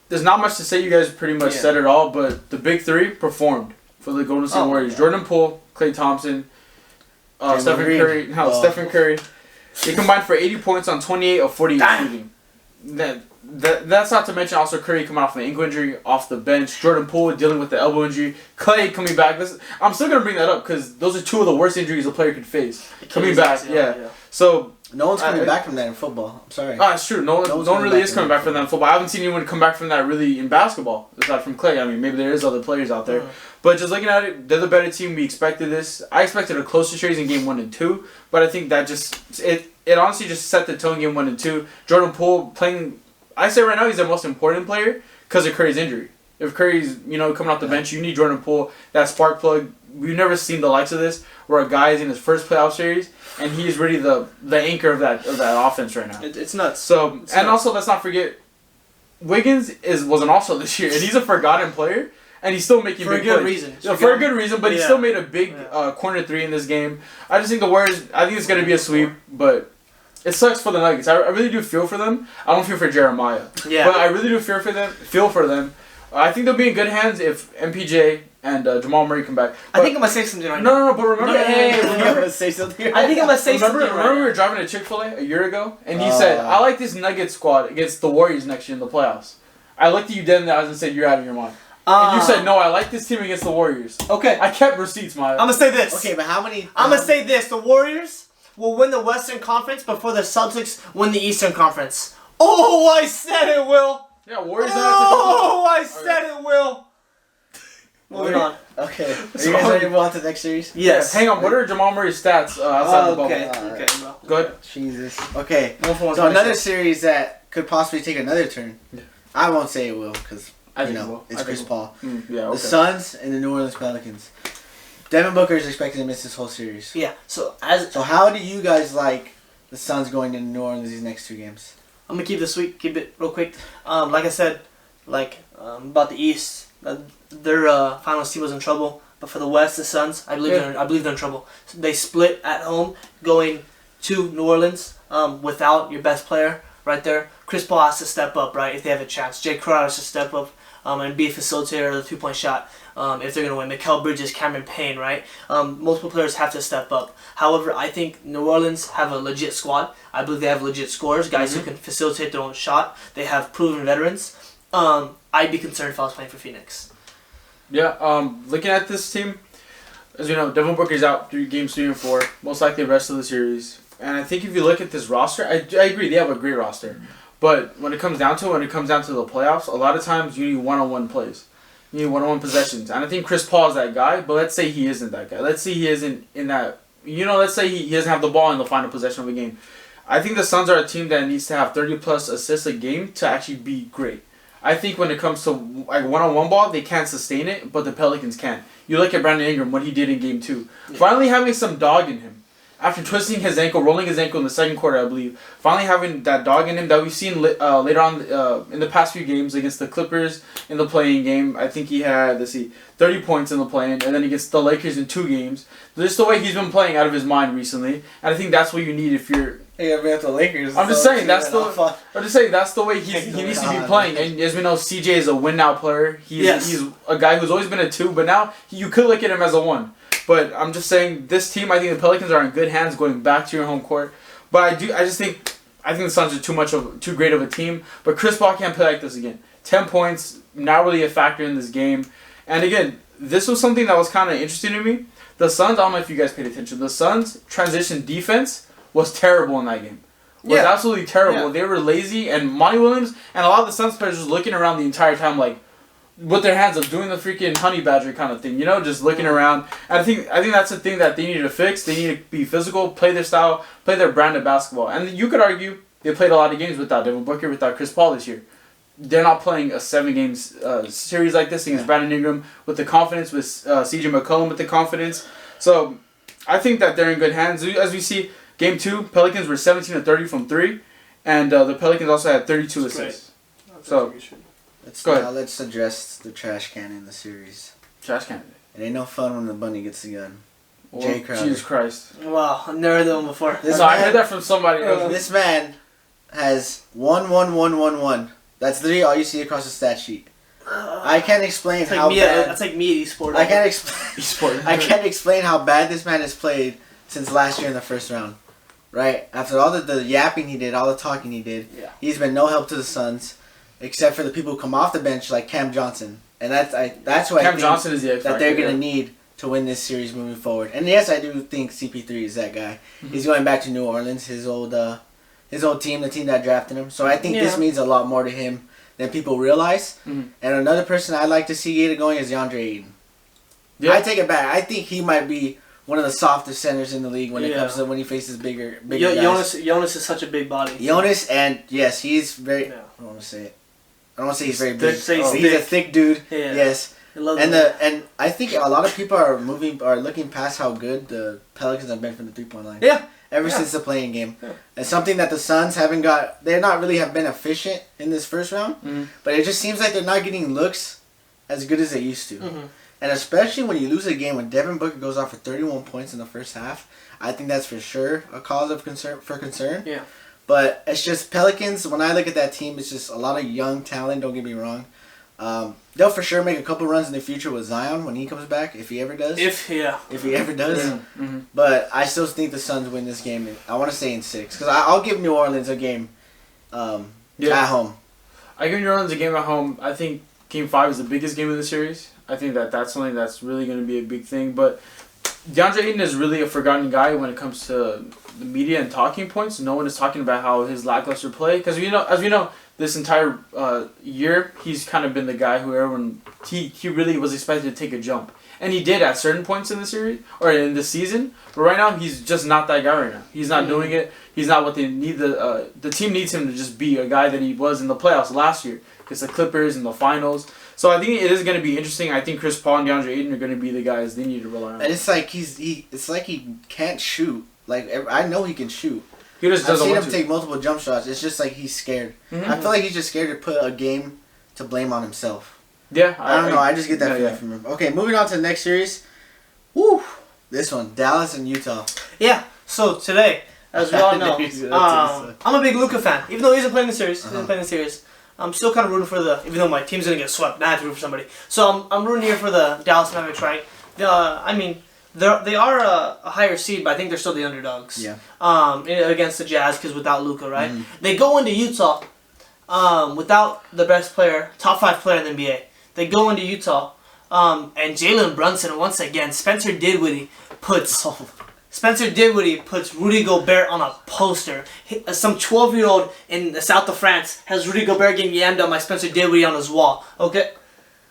there's not much to say. You guys pretty much said it all. But the big 3 performed for the Golden State Warriors: Jordan Poole, Klay Thompson, Stephen Green. Curry. No, Stephen Curry. They combined for 80 points on 28 of 48 shooting. That's not to mention also Curry coming off an ankle injury off the bench. Jordan Poole dealing with the elbow injury. Klay coming back. I'm still gonna bring that up because those are 2 of the worst injuries a player could face. Coming back, yeah. So No one's coming back from that in football. I'm sorry. it's true. No one really is coming back from that in football. I haven't seen anyone come back from that really in basketball aside from Klay. I mean, maybe there is other players out there, but just looking at it, they're the better team. We expected this. I expected a closer series in game 1 and 2, but I think that it honestly just set the tone game 1 and 2. Jordan Poole playing. I say right now he's the most important player because of Curry's injury. If Curry's coming off the bench, you need Jordan Poole, that spark plug. We've never seen the likes of this, where a guy is in his first playoff series and he's really the anchor of that offense right now. It's nuts. So also let's not forget, Wiggins wasn't also this year, and he's a forgotten player, and he's still making For a big good plays. reason. Yeah, for a good reason, but he still made a big corner 3 in this game. I just think the Warriors. I think it's gonna be a sweep, but. It sucks for the Nuggets. I really do feel for them. I don't feel for Jeremiah. Yeah. But I really do feel for them. I think they'll be in good hands if MPJ and Jamal Murray come back. I think I'm gonna say something right now. No, but remember... I'm gonna say something. I think I'm gonna say something right Remember we now. were driving to Chick-fil-A a year ago? And he said, I like this Nuggets squad against the Warriors next year in the playoffs. I looked at you then in the eyes and said, you're out of your mind. And you said, no, I like this team against the Warriors. Okay. I kept receipts, Maya. I'm gonna say this. Okay, but how many? I'm gonna say this: the Warriors will win the Western Conference before the Celtics win the Eastern Conference. Oh, I said it will. Yeah, Warriors. Oh, I said it will. Moving on. Okay. Are you guys ready to move on to the next series? Yes. Hang on. What are Jamal Murray's stats outside the bubble? Okay. Alright. Okay, bro. Go ahead. Jesus. Okay. One for one. So another series that could possibly take another turn. Yeah. I won't say it will because I you think it know will. it's I think Chris it Paul. Yeah. The Okay. Suns and the New Orleans Pelicans. Devin Booker is expected to miss this whole series. Yeah. So how do you guys like the Suns going into New Orleans these next 2 games? I'm gonna keep this week. Keep it real quick. Like I said, about the East, their finals team was in trouble. But for the West, the Suns, I believe they're in trouble. So they split at home, going to New Orleans without your best player right there. Chris Paul has to step up, right, if they have a chance. Jay Crowder has to step up and be a facilitator of the 2-point shot if they're going to win. Mikal Bridges, Cameron Payne, right? Multiple players have to step up. However, I think New Orleans have a legit squad. I believe they have legit scorers, guys who can facilitate their own shot. They have proven veterans. I'd be concerned if I was playing for Phoenix. Yeah. Looking at this team, as you know, Devin Booker's out 3 and 4, most likely the rest of the series. And I think if you look at this roster, I agree they have a great roster. But when it comes down to the playoffs, a lot of times you need one-on-one plays. You need one-on-one possessions. And I think Chris Paul is that guy, but let's say he isn't that guy. Let's say he isn't in that, let's say he doesn't have the ball in the final possession of a game. I think the Suns are a team that needs to have 30-plus assists a game to actually be great. I think when it comes to one-on-one ball, they can't sustain it, but the Pelicans can. You look at Brandon Ingram, what he did in Game 2. Yeah. Finally having some dog in him. After twisting his ankle, rolling his ankle in the second quarter, I believe. Finally having that dog in him that we've seen later on in the past few games against the Clippers in the play-in game. I think he had, 30 points in the play-in, and then against the Lakers in 2 games. Just the way he's been playing out of his mind recently. And I think that's what you need if you're... Yeah, be at the Lakers. I'm just saying that's the way he needs to be playing. And as we know, CJ is a win-now player. He's a guy who's always been a 2, but now you could look at him as a 1. But I'm just saying, this team, I think the Pelicans are in good hands going back to your home court. But I think the Suns are too great of a team. But Chris Paul can't play like this again. 10 points, not really a factor in this game. And again, this was something that was kind of interesting to me. The Suns, I don't know if you guys paid attention. The Suns' transition defense was terrible in that game. Was absolutely terrible. Yeah. They were lazy, and Monty Williams and a lot of the Suns players was looking around the entire time like, with their hands up, doing the freaking honey badger kind of thing, just looking around. And I think that's the thing that they need to fix. They need to be physical, play their style, play their brand of basketball. And you could argue they played a lot of games without Devin Booker, without Chris Paul this year. They're not playing a 7-game series like this against Brandon Ingram with the confidence, with CJ McCollum with the confidence. So I think that they're in good hands. As we see, Game 2, Pelicans were 17-30 from 3, and the Pelicans also had 32 assists. So. Let's address the trash can in the series. Trash can. It ain't no fun when the bunny gets the gun. Well, Jay Crowder. Jesus Christ. Wow, I've never heard that one before. I heard that from somebody else. This man has 1-1-1-1-1. That's literally all you see across the stat sheet. I can't explain how bad. That's like me at eSport. I can't explain. I can't explain how bad this man has played since last year in the first round. Right after all the yapping he did, all the talking he did, he's been no help to the Suns. Except for the people who come off the bench like Cam Johnson. And that's who I think Johnson is the X that they're going to need to win this series moving forward. And yes, I do think CP3 is that guy. Mm-hmm. He's going back to New Orleans, his old team, the team that drafted him. So I think this means a lot more to him than people realize. Mm-hmm. And another person I'd like to see get it going is DeAndre Ayton. Yeah. I take it back. I think he might be one of the softest centers in the league when it comes to when he faces bigger guys. Jonas is such a big body. Jonas, and yes, he's very... I don't want to say it. I don't want to say he's very big. He's a thick dude. Yeah. Yes. And I think a lot of people are looking past how good the Pelicans have been from the 3-point line. Yeah. Ever since the playing game. Yeah. It's something that the Suns haven't got. They're not really have been efficient in this first round. Mm-hmm. But it just seems like they're not getting looks as good as they used to. Mm-hmm. And especially when you lose a game when Devin Booker goes off for 31 points in the first half, I think that's for sure a cause of concern. Yeah. But it's just Pelicans, when I look at that team, it's just a lot of young talent, don't get me wrong. They'll for sure make a couple runs in the future with Zion when he comes back, if he ever does. If he ever does. Yeah. Mm-hmm. But I still think the Suns win this game. I want to say in 6. Because I'll give New Orleans a game at home. I give New Orleans a game at home. I think Game 5 is the biggest game of the series. I think that's something that's really going to be a big thing. But DeAndre Ayton is really a forgotten guy when it comes to the media and talking points. No one is talking about how his lackluster play, because as we know, this entire year he's kind of been the guy who everyone he really was expected to take a jump, and he did at certain points in the series or in the season. But right now he's just not that guy right now. He's not doing it. He's not what they need. The team needs him to just be a guy that he was in the playoffs last year against the Clippers in the finals. So I think it is going to be interesting. I think Chris Paul and DeAndre Ayton are going to be the guys they need to rely on. And it's like he can't shoot. Like, I know he can shoot. He just I've doesn't seen want him to. take multiple jump shots. It's just like he's scared. Mm-hmm. I feel like he's just scared to put a game to blame on himself. Yeah, I don't know. I just get that feeling from him. Okay, moving on to the next series. Woo! This one, Dallas and Utah. Yeah. So today, as we all know, I'm a big Luka fan. Even though he isn't playing the series, I'm still kind of rooting for even though my team's gonna get swept, now I have to root for somebody. So I'm rooting here for the Dallas Mavericks, right? I mean, they are a higher seed, but I think they're still the underdogs. Yeah. Against the Jazz, because without Luka, right? They go into Utah, without the best player, top 5 player in the NBA. They go into Utah, and Jalen Brunson once again, Spencer Dinwiddie puts Rudy Gobert on a poster. Some 12-year-old in the south of France has Rudy Gobert getting yammed on by Spencer Dinwiddie on his wall. Okay,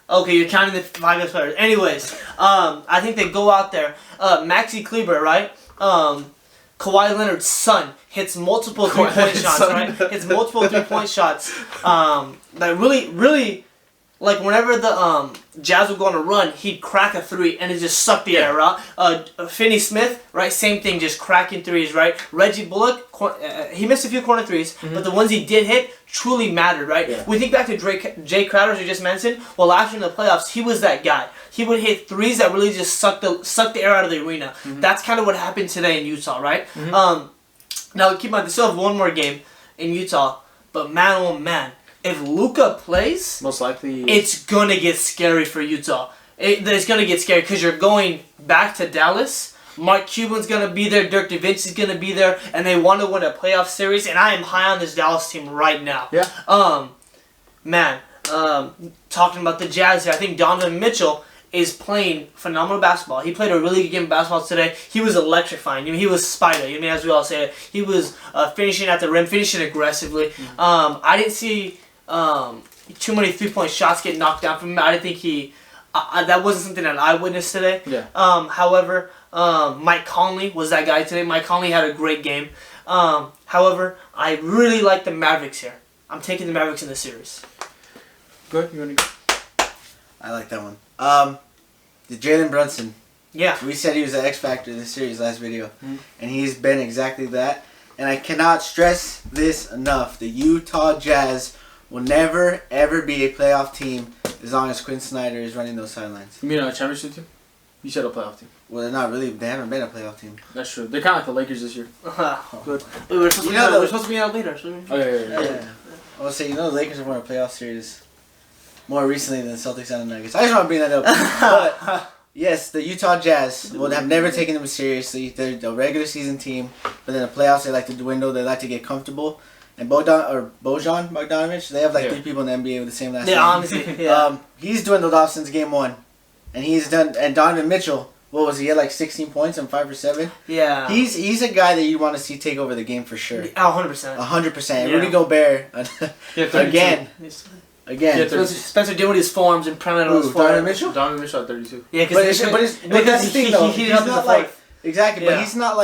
you're counting the 5 best players. Anyways, I think they go out there. Maxi Kleber, right? Kawhi Leonard's son hits multiple three-point shots, right? Hits multiple three-point shots. That really. Like, whenever the Jazz would go on a run, he'd crack a 3 and it just sucked the air out. Finney Smith, right, same thing, just cracking 3s, right? Reggie Bullock, he missed a few corner 3s, but the ones he did hit truly mattered, right? Yeah. We think back to Jay Crowder, as you just mentioned. Well, last year in the playoffs, he was that guy. He would hit 3s that really just sucked the air out of the arena. That's kind of what happened today in Utah, right? Now, keep in mind, they still have one more game in Utah, but man, oh man. If Luka plays, most likely it's gonna get scary for Utah. It's gonna get scary because you're going back to Dallas. Mark Cuban's gonna be there. Dirk DaVinci's gonna be there, and they want to win a playoff series. And I am high on this Dallas team right now. Yeah. Talking about the Jazz here, I think Donovan Mitchell is playing phenomenal basketball. He played a really good game of basketball today. He was electrifying. He was Spider. As we all say, he was finishing at the rim, finishing aggressively. I didn't see too many 3-point shots get knocked down from him. I didn't think that wasn't something that I witnessed today. Yeah. However, Mike Conley was that guy today. Mike Conley had a great game. However, I really like the Mavericks here. I'm taking the Mavericks in the series. Good. You want to go? I like that one. The Jalen Brunson. Yeah. We said he was the X factor in the series last video, and he's been exactly that. And I cannot stress this enough: the Utah Jazz will never ever be a playoff team as long as Quinn Snyder is running those sidelines. You mean a championship team? You said a playoff team. Well, they're not really. They haven't been a playoff team. That's true. They're kind of like the Lakers this year. Good. We're supposed to be out later. Oh yeah. I was saying, the Lakers have won a playoff series more recently than the Celtics and the Nuggets. I just want to bring that up. But yes, the Utah Jazz will have never taken them seriously. They're a regular season team, but in the playoffs they like to dwindle. They like to get comfortable. And Bojan Bogdanovic, they have 3 people in the NBA with the same last name. Yeah, honestly. He's dwindled off since game 1, and he's done. And Donovan Mitchell, what was he? He had 16 points and 5 for 7. Yeah. He's a guy that you want to see take over the game for sure. 100%. 100%. Yeah. Rudy Gobert again. Spencer Dinwiddie's forms and Prana's Donovan Mitchell. Donovan Mitchell at 32. Yeah, but that's the thing though. He's not exactly, but he's not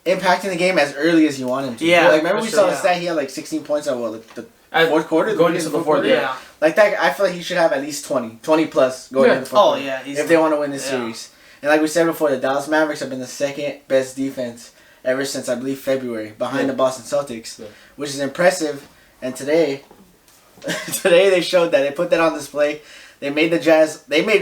impacting the game as early as you want him to. Yeah. Remember we saw the stat he had 16 points at the fourth quarter? Going into the fourth, yeah. Like that, I feel like he should have at least 20 plus going into the fourth quarter. Yeah. If they want to win this series. And like we said before, the Dallas Mavericks have been the second best defense ever since, I believe, February, behind the Boston Celtics, which is impressive. And today they showed that. They put that on display. They made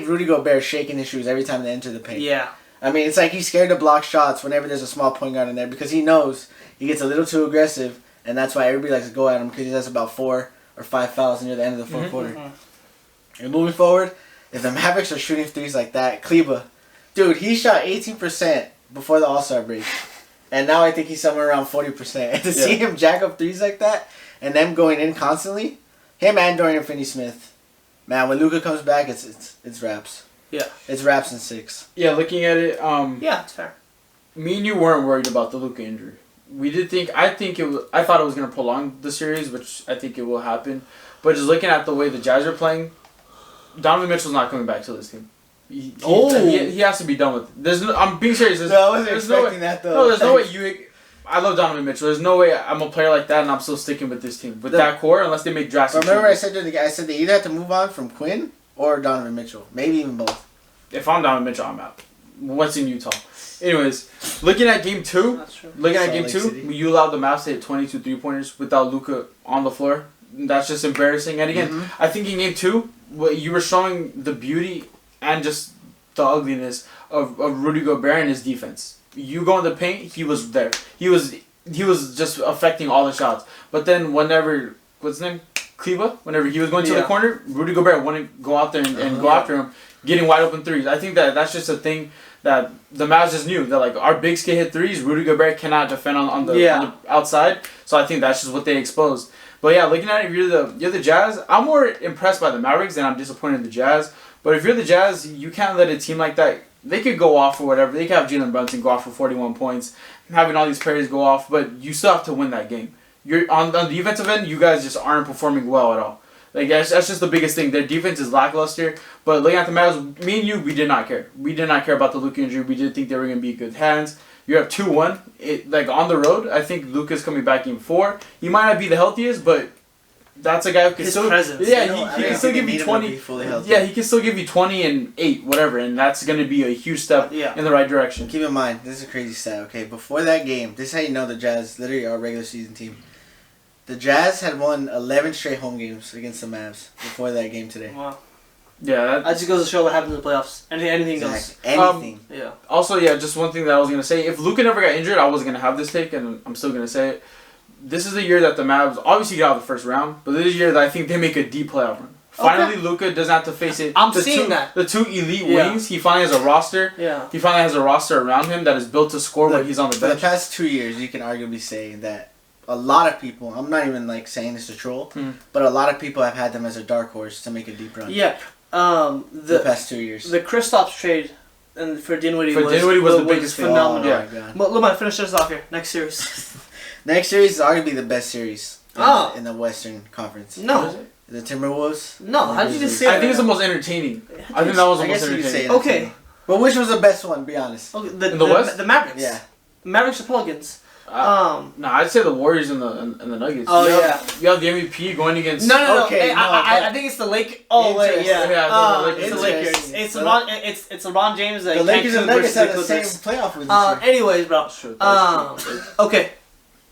Rudy Gobert shaking his shoes every time they enter the paint. Yeah. I mean, it's like he's scared to block shots whenever there's a small point guard in there because he knows he gets a little too aggressive, and that's why everybody likes to go at him because he has about 4 or 5 fouls near the end of the fourth quarter. And moving forward, if the Mavericks are shooting threes like that, Kleba, dude, he shot 18% before the All-Star break, and now I think he's somewhere around 40%. And to see him jack up threes like that and them going in constantly, him and Dorian Finney-Smith, Man, when Luka comes back, it's wraps. Yeah. It's wraps in 6. Yeah, looking at it, Yeah, it's fair. me and you weren't worried about the Luka injury. I thought it was gonna prolong the series, which I think it will happen. But just looking at the way the Jazz are playing, Donovan Mitchell's not coming back to this team. He has to be done with it. I'm being serious. I wasn't expecting that though. No, there's no way you. I love Donovan Mitchell. There's no way I'm a player like that and I'm still sticking with this team with that core unless they make drastic. Remember, changes. I said they either have to move on from Quinn or Donovan Mitchell, maybe even both. If I'm Donovan Mitchell, I'm out. What's in Utah? Anyways, looking at game 2, That's true. looking at Salt game Lake 2, City. you allowed the Mavs to hit 22 3-pointers without Luka on the floor. That's just embarrassing. And again, I think in game 2, you were showing the beauty and just the ugliness of Rudy Gobert and his defense. You go in the paint, he was there. He was just affecting all the shots. But then whenever, what's his name? Kleba? Whenever he was going to the corner, Rudy Gobert wouldn't go out there and go after him, getting wide open threes. I think that's just a thing that the Mavs just knew. That like our bigs can hit threes, Rudy Gobert cannot defend on the outside. So I think that's just what they exposed. But yeah, looking at it, if you're the Jazz, I'm more impressed by the Mavericks than I'm disappointed in the Jazz. But if you're the Jazz, you can't let a team like that. They could go off or whatever. They could have Jalen Brunson go off for 41 points, having all these players go off. But you still have to win that game. You're on the defensive end. You guys just aren't performing well at all. Like that's just the biggest thing. Their defense is lackluster. But looking at the Mavs, me and you, we did not care. We did not care about the Luka injury. We did think they were going to be in good hands. You're up 2-1. Like on the road, I think Luka's coming back in 4. He might not be the healthiest, but that's a guy who can His still presence. Yeah, he can still give you 20. Yeah, he can still give you 20 and 8, whatever, and that's going to be a huge step in the right direction. Keep in mind, this is a crazy stat. Okay, before that game, this is how you know the Jazz literally are a regular season team. The Jazz had won 11 straight home games against the Mavs before that game today. Wow. Yeah, That just goes to show what happens in the playoffs. Anything goes. Anything. Yeah. Also, just one thing that I was going to say. If Luka never got injured, I wasn't going to have this take, and I'm still going to say it. This is the year that the Mavs obviously get out of the first round, but this is the year that I think they make a deep playoff run. Finally, Luka doesn't have to face it. I'm seeing that. The 2 elite wings, he finally has a roster. Yeah. He finally has a roster around him that is built to score when he's on the For the bench. past 2 years, you can arguably say that a lot of people, I'm not even like saying this to troll, but a lot of people have had them as a dark horse to make a deep run. Yeah. The past 2 years. The Kristaps trade and for Dinwiddie was the biggest thing. phenomenal. Oh, my God. But let me finish this off here. Next series. Next series is arguably the best series in the Western Conference. No. The Timberwolves. No, how did you just say that? I think it's the most entertaining. I think that was the most entertaining. Okay. But which was the best one, be honest? Okay, In the West? The Mavericks. Yeah. Mavericks or Pelicans. No, I'd say the Warriors and the Nuggets. Oh, You have the MVP going against. No. Okay, Hey, no, I think it's the Lake. Oh wait, yeah. It's the Interesting. Lakers. It's LeBron James. The Lakers and Nuggets have the same playoff win this year. Anyways, bro. Okay.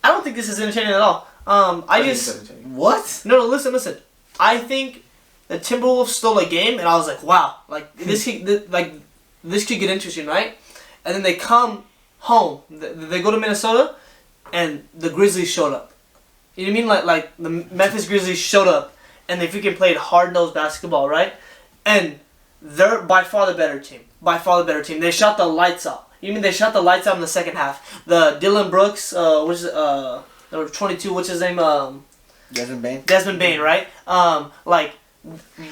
I don't think this is entertaining at all. What? No, listen. I think the Timberwolves stole a game, and I was like, wow, like this could get interesting, right? And then they come home. They go to Minnesota, and the Grizzlies showed up. You know what I mean? Like the Memphis Grizzlies showed up, and they freaking played hard-nosed basketball, right? And they're by far the better team. They shot the lights out. You mean they shot the lights out in the second half? The Dylan Brooks, number 22, what's his name? Desmond Bane, right? Like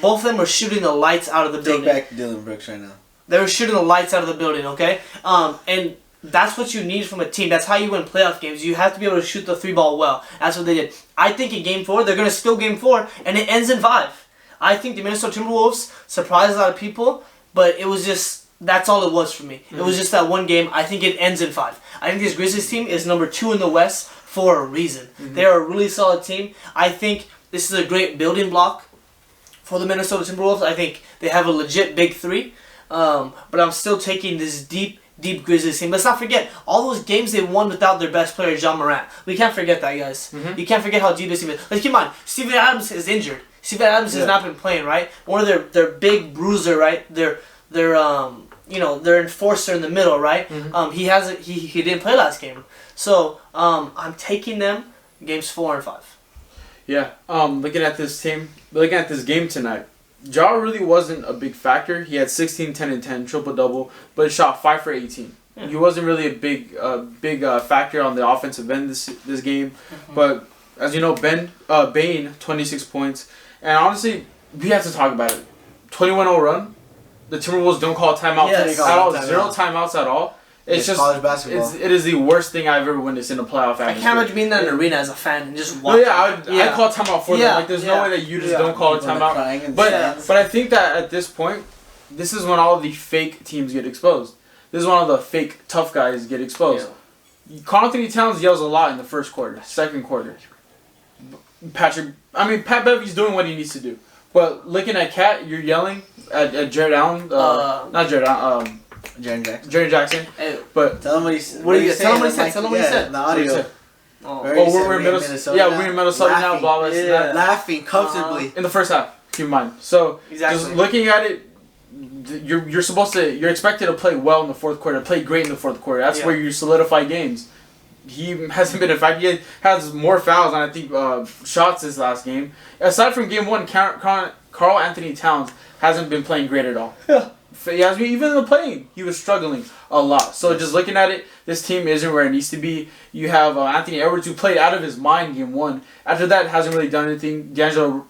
both of them were shooting the lights out of the building. Take back Dylan Brooks right now. They were shooting the lights out of the building, okay? And that's what you need from a team. That's how you win playoff games. You have to be able to shoot the 3-ball well. That's what they did. I think in Game 4, they're going to steal Game 4, and it ends in 5. I think the Minnesota Timberwolves surprised a lot of people, but it was just, that's all it was for me. It was just that one game. I think it ends in 5. I think this Grizzlies team is number 2 in the West for a reason. They're a really solid team. I think this is a great building block for the Minnesota Timberwolves. I think they have a legit big 3. But I'm still taking this deep Grizzlies team. Let's not forget, all those games they won without their best player, John Morant. We can't forget that, guys. You can't forget how deep this team is. Like, keep in mind, Steven Adams is injured. Steven Adams has not been playing, right? One of their big bruiser, right? Their enforcer in the middle, right? He didn't play last game. So, I'm taking them games 4 and 5. Yeah. Looking at this game tonight, Ja really wasn't a big factor. He had 16, 10, and 10, triple-double, but he shot 5 for 18. He wasn't really a big factor on the offensive end this game. But as you know, Bane, 26 points. And honestly, we have to talk about it. 21-0 run. The Timberwolves don't call timeouts Yes. at all. Zero timeouts at all. It's just college basketball. it is the worst thing I've ever witnessed in a playoff atmosphere. I can't imagine being in an arena as a fan and just Well, watching. yeah, I call timeout for them. Like, there's no way that you just don't call a timeout. But I think that at this point, this is when all of the fake teams get exposed. This is when all the fake tough guys get exposed. Karl Anthony Towns yells a lot in the first quarter, second quarter. Pat Beverly's doing what he needs to do. But looking at Cat, you're yelling at Jared Allen. Not Jared Allen. Jaren Jackson. Hey, but tell him what he said. Tell him what he said. The audio. We're in Minnesota. Yeah, we're in Minnesota now. Blah blah. Laughing comfortably in the first half. Keep in mind. So just looking at it, you're expected to play well in the fourth quarter, play great in the fourth quarter. That's where you solidify games. He hasn't been. In fact, he has more fouls than I think shots this last game. Aside from game one, Karl Anthony Towns hasn't been playing great at all. He has been, even in the playing, he was struggling a lot. So just looking at it, this team isn't where it needs to be. You have Anthony Edwards, who played out of his mind game one. After that, hasn't really done anything. D'Lo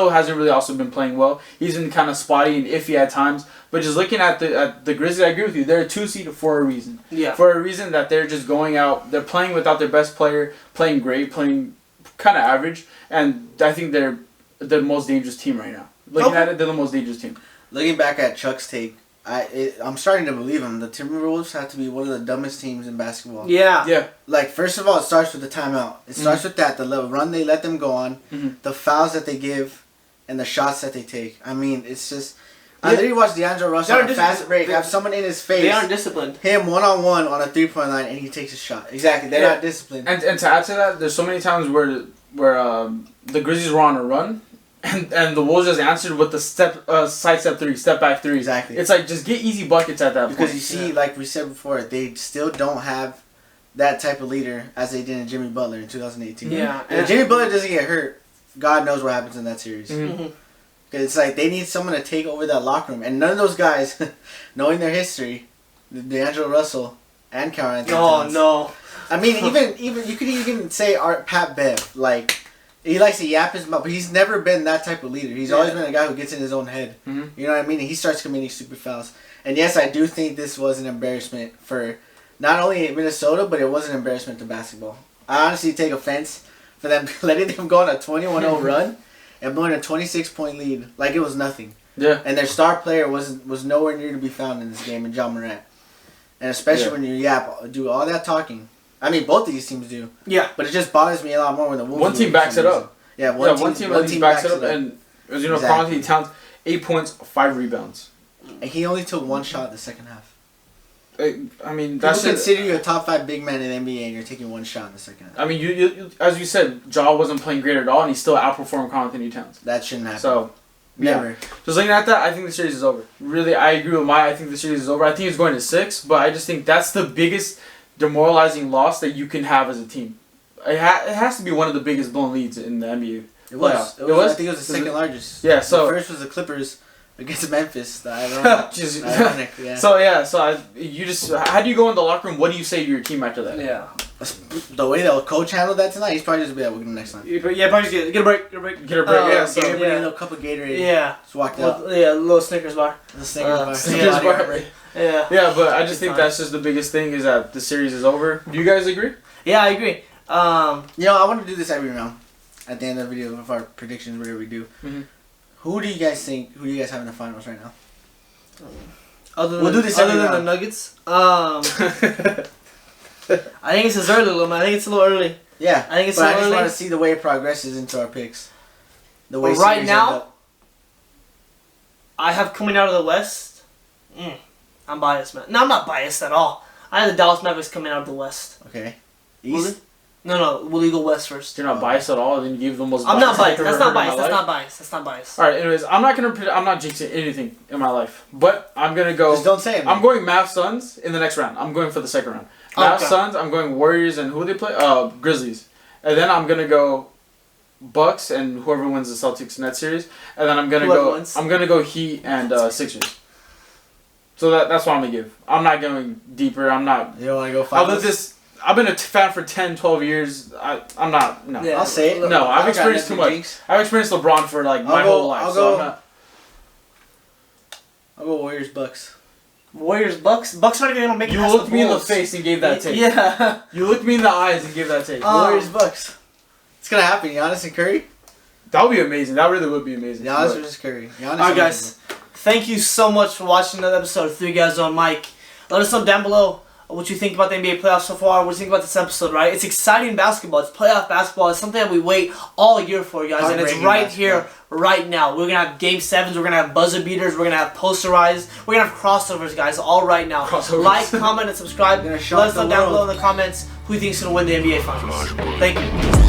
hasn't really also been playing well. He's been kind of spotty and iffy at times. But just looking at the Grizzlies, I agree with you. They're a 2 seed for a reason. Yeah. For a reason that they're just going out. They're playing without their best player, playing great, playing kind of average. And I think they're the most dangerous team right now. Looking at it, they're the most dangerous team. Looking back at Chuck's take, I'm starting to believe him. The Timberwolves have to be one of the dumbest teams in basketball. Yeah. Like, first of all, it starts with the timeout. It starts with that. The run they let them go on, the fouls that they give, and the shots that they take. I mean, it's just... I literally watched D'Angelo Russell on a fast break have someone in his face. They aren't disciplined. Him one-on-one on a three-point line, and he takes a shot. Exactly. They're not disciplined. And to add to that, there's so many times where the Grizzlies were on a run, and the Wolves just answered with the side step three, step back three. Exactly. It's like, just get easy buckets at that point. Because you see, like we said before, they still don't have that type of leader as they did in Jimmy Butler in 2018. Yeah. And if Jimmy Butler doesn't get hurt, God knows what happens in that series. Mm-hmm. Because it's like they need someone to take over that locker room. And none of those guys, knowing their history, D'Angelo Russell and Karl Anthony Towns. No. I mean, even you could even say Pat Bev. Like, he likes to yap his mouth, but he's never been that type of leader. He's always been a guy who gets in his own head. Mm-hmm. You know what I mean? And he starts committing stupid fouls. And yes, I do think this was an embarrassment for not only Minnesota, but it was an embarrassment to basketball. I honestly take offense for them letting them go on a 21-0 run and blowing a 26-point lead like it was nothing. Yeah. And their star player was nowhere near to be found in this game in John Morant. And especially when you do all that talking. I mean, both of these teams do. Yeah. But it just bothers me a lot more when the Wolves one team backs it up. Yeah, one team backs it up. And, as you know, Karl Anthony Towns, 8 points, 5 rebounds. And he only took one shot in the second half. I mean, that's consider you a top 5 big man in the NBA and you're taking one shot in the second half. I mean, you as you said, Ja wasn't playing great at all, and he still outperformed Karl Anthony Towns. That shouldn't happen. So, never. Just looking at that, I think the series is over. Really, I agree with I think the series is over. I think it's going to 6, but I just think that's the biggest demoralizing loss that you can have as a team. It has to be one of the biggest blown leads in the NBA. It was. I think it was the second largest. Yeah. So the first was the Clippers against Memphis. The ironic. Yeah. So how do you go in the locker room? What do you say to your team after that? Yeah. The way the coach handled that tonight, he's probably just be like, we'll get him next time. Yeah, probably just get a break. Get a little cup of Gatorade. Yeah. Just walked out. Yeah, a little Snickers bar. Snickers bar. Yeah. Yeah, but I just think that's just the biggest thing is that the series is over. Do you guys agree? Yeah, I agree. I want to do this every round. At the end of the video of our predictions, whatever we do. Mm-hmm. Who do you guys have in the finals right now? Other than the Nuggets? I think it's as early, man. I think it's a little early. Yeah. I think it's I just want to see the way it progresses into our picks. The way right now, I have coming out of the West. I'm biased, man. No, I'm not biased at all. I have the Dallas Mavericks coming out of the West. Okay. East? No. Will you go West first? You're not biased at all. Then you give the most. I'm not biased. That's not biased. All right. Anyways, I'm not jinxing anything in my life, but I'm gonna go. Just don't say it. Man. I'm going Mavs Suns in the next round. I'm going for the second round. Mavs Suns. I'm going Warriors and who they play? Grizzlies. And then I'm gonna go Bucks and whoever wins the Celtics in that series. And then I'm gonna go Heat and Sixers. So that's what I'm gonna give. I'm not going deeper. I'm not. You don't want to go finals? I've been a fan for 10, 12 years. I'm not. No. Yeah. I'll say it. No, I've I got experienced too nothing much. jinx. I've experienced LeBron for like my I'll whole go- life. I'll so go- I'm not, I'll go Warriors Bucks. Warriors, Bucks. Bucks aren't even gonna make it you past looked the me in the Bulls. face and gave that take. Yeah. You looked me in the eyes and gave that take. Warriors Bucks. It's gonna happen. Giannis and Curry. That would be amazing. That really would be amazing. Giannis But- versus Curry. Giannis. Alright, guys. Thank you so much for watching another episode of Three Guys on Mike. Let us know down below what you think about the NBA playoffs so far. What you think about this episode, right? It's exciting basketball. It's playoff basketball. It's something that we wait all year for, guys. And it's Heartbreaking right basketball. here, right now. We're going to have Game 7s. We're going to have buzzer beaters. We're going to have posterized. We're going to have crossovers, guys, all right now. Crossovers. Like, comment, and subscribe. We're gonna Let shock us know the down world. below in the comments who you think is going to win the NBA Finals. Thank you.